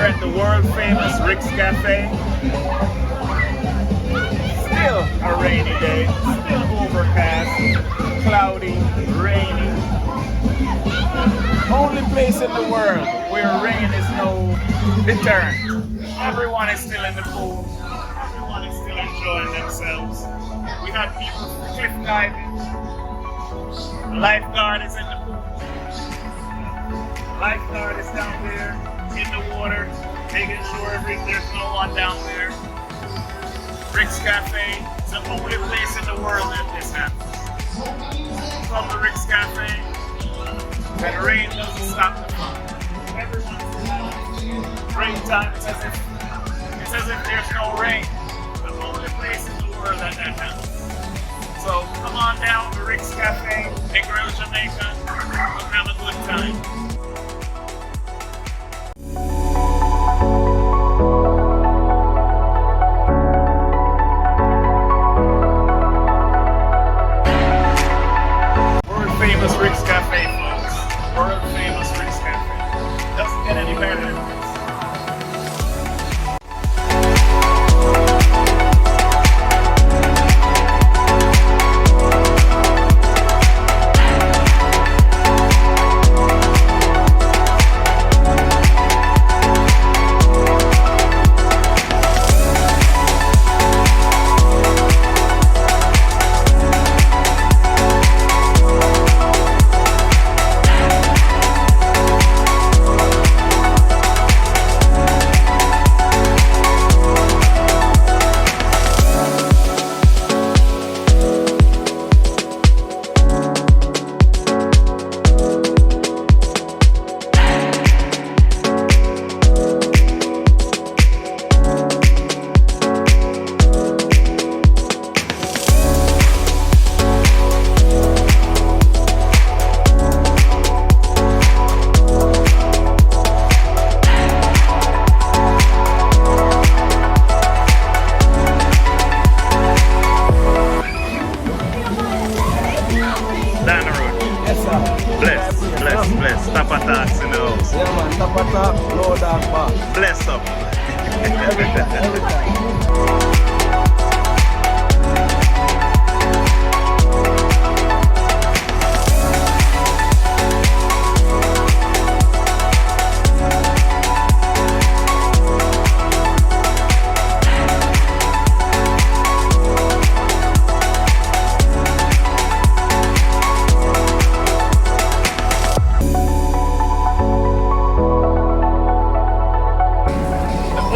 at the world famous Rick's Cafe. Still a rainy day, still overcast, cloudy, rainy. Only place in the world where rain is no deterrent. Everyone is still in the pool. Everyone is still enjoying themselves. We had people cliff diving. The lifeguard is in the pool. Lifeguard is down there in the water, making sure there's no one down there. Rick's Cafe is the only place in the world that this happens. Come to Rick's Cafe, and rain doesn't stop the fun. Everyone's rain time. It's as if there's no rain. The only place in the world that happens. So come on down to Rick's Cafe, Negril Jamaica, and have a good time. Famous Rick's Cafe, folks. World famous Rick's Cafe. Doesn't get any better than this. Bless. Tappatalks in the house. Yeah man, tappertalks, low dark bar. Bless up. Every time.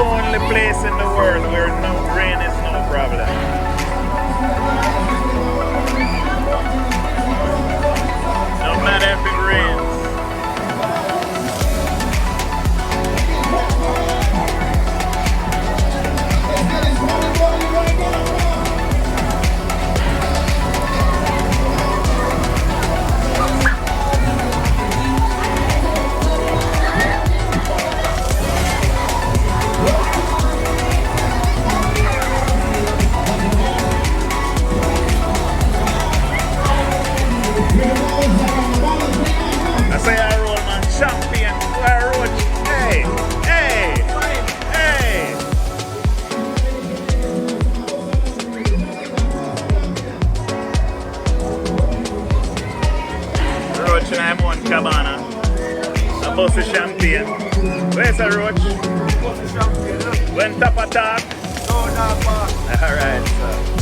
Only place in the world where no rain is no problem. No matter if it rains. I say I roll man, champion, I roach, hey, hey, hey. Roach and I'm one cabana, a bus of champagne. Where's the roach? When Tappatalks? Low dark bar. Alright, so.